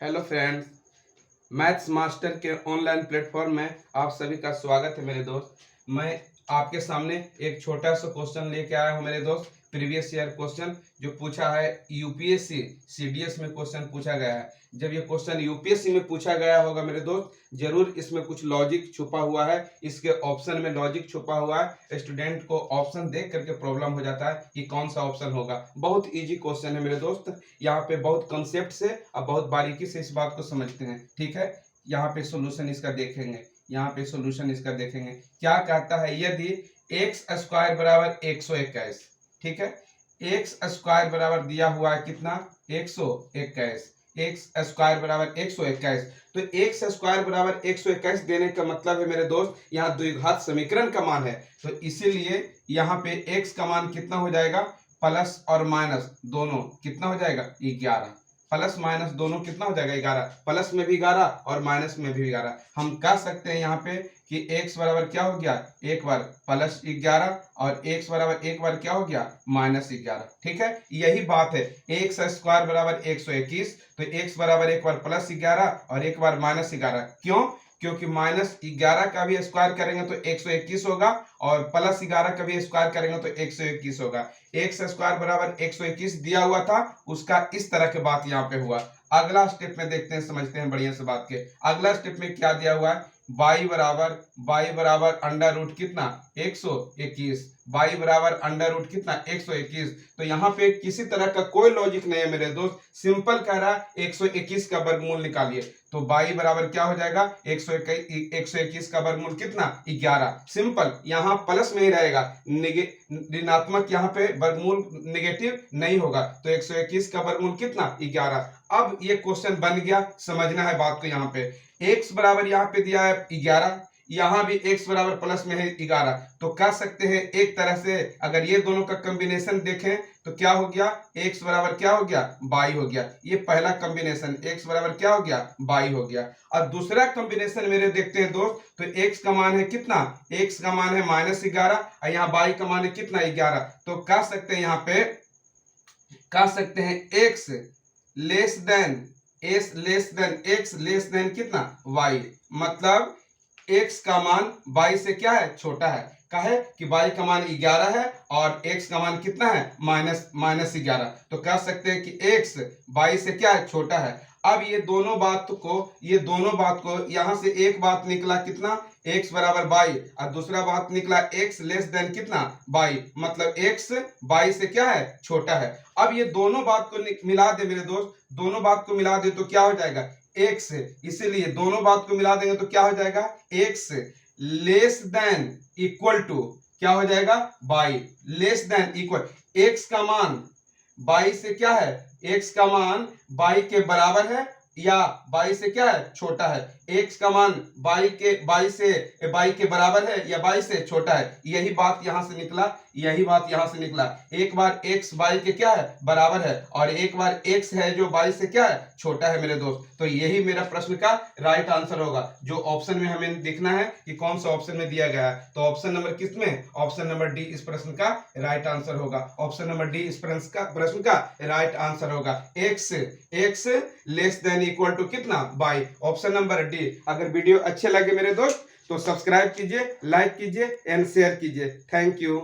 Hello friends, maths master के online platform में आप सभी का स्वागत है मेरे दोस्त। मैं आपके सामने एक छोटा सा क्वेश्चन लेके आया हूं मेरे दोस्त। प्रीवियस ईयर क्वेश्चन जो पूछा है यूपीएससी सीडीएस में क्वेश्चन पूछा गया है। जब ये क्वेश्चन यूपीएससी में पूछा गया होगा मेरे दोस्त, जरूर इसमें कुछ लॉजिक छुपा हुआ है। इसके ऑप्शन में लॉजिक छुपा हुआ है। स्टूडेंट को ऑप्शन देख करके प्रॉब्लम हो जाता है कि कौन सा ऑप्शन होगा। बहुत इजी क्वेश्चन है मेरे दोस्त। यहाँ पे बहुत कंसेप्ट से और बहुत बारीकी से इस बात को समझते हैं। ठीक है, यहाँ पे सॉल्यूशन इसका देखेंगे। यहाँ पे सॉल्यूशन इसका देखेंगे। क्या कहता है, यदि एक्स स्क्वायर बराबर 121, ठीक है, एक्स स्क्वायर बराबर दिया हुआ है कितना, 121, एक्स स्क्वायर बराबर 121। तो एक्स स्क्वायर बराबर 121 देने का मतलब है मेरे दोस्त, यहाँ द्विघात समीकरण का मान है। तो इसीलिए यहाँ पे एक्स का मान कितना हो जाएगा, प्लस और माइनस दोनों कितना हो जाएगा, 11। प्लस माइनस दोनों कितना हो जाएगा, 11। प्लस में भी 11 और माइनस में भी 11। हम कह सकते हैं यहाँ पे कि x बराबर क्या हो गया, एक बार प्लस 11 और x बराबर एक बार क्या हो गया, माइनस 11। ठीक है, यही बात है। एक्स स्क्वायर बराबर 121, तो x बराबर एक बार प्लस 11 और एक बार माइनस 11। क्यों? क्योंकि माइनस 11 का भी स्क्वायर करेंगे तो 121 होगा और प्लस 11 का भी स्क्वायर करेंगे तो 121 होगा। एक्स स्क्वायर बराबर 121 दिया हुआ था, उसका इस तरह के बात यहाँ पे हुआ। अगला स्टेप में देखते हैं, समझते हैं बढ़िया से बात के। अगला स्टेप में क्या दिया हुआ है, y बराबर अंडर रूट कितना, 121। y बराबर अंडर रूट कितना, 121। तो यहाँ पे किसी तरह का कोई लॉजिक नहीं है मेरे दोस्त। सिंपल कह रहा है 121 का वर्गमूल निकालिए। तो y बराबर क्या हो जाएगा, 121 का वर्गमूल कितना, 11। सिंपल, यहाँ प्लस में ही रहेगा, ऋणात्मक यहाँ पे वर्गमूल नेगेटिव नहीं होगा। तो 121 का वर्गमूल कितना, 11। अब ये क्वेश्चन बन गया, समझना है बात को। यहाँ पे x बराबर यहाँ पे दिया है 11, यहाँ भी x बराबर प्लस में है 11। तो कह सकते हैं एक तरह से, अगर ये दोनों का कॉम्बिनेशन देखें तो क्या हो गया, x बराबर क्या हो गया, 22 हो गया। ये पहला कॉम्बिनेशन, x बराबर क्या हो गया, 22 हो गया। और दूसरा कॉम्बिनेशन मेरे देखते हैं दोस्त, तो x का मान है कितना, x का मान है -11 और यहाँ y का मान है कितना, 11। तो कह सकते हैं यहाँ पे, कह सकते हैं x लेस देन कितना, y। मतलब x का मान y से क्या है, छोटा है। कहे कि y का मान 11 है और x का मान कितना है, -11। तो कह सकते हैं कि x y से क्या है, छोटा है। अब ये दोनों बात को यहां से एक बात निकला कितना, x बराबर y और दूसरा बात निकला x लेस देन कितना, y। मतलब x y से क्या है, छोटा है। अब ये दोनों बात को मिला दे मेरे दोस्त, दोनों बात को मिला दे तो क्या हो जाएगा, x। इसीलिए दोनों बात को मिला देंगे तो क्या हो जाएगा, x less than equal to क्या हो जाएगा, y less than equal. x का मान y से क्या है, x का मान y के बराबर है या y से क्या है, छोटा है। x का मान y के बराबर है या y से छोटा है। यही बात यहां से निकला, यही बात यहां से निकला। एक बार x y के क्या है, बराबर है और एक बार x है जो y से क्या है, छोटा है मेरे दोस्त। तो यही मेरा प्रश्न का राइट आंसर होगा। जो ऑप्शन में हमें देखना है कि कौन सा ऑप्शन में दिया गया है। तो ऑप्शन नंबर किस में, ऑप्शन नंबर डी इस प्रश्न का राइट आंसर होगा। ऑप्शन नंबर डी इस प्रश्न का राइट आंसर होगा। x less than equal to कितना, y। Option number D. अगर वीडियो अच्छे लगे मेरे दोस्त तो सब्सक्राइब कीजिए, लाइक कीजिए एंड शेयर कीजिए। Thank you.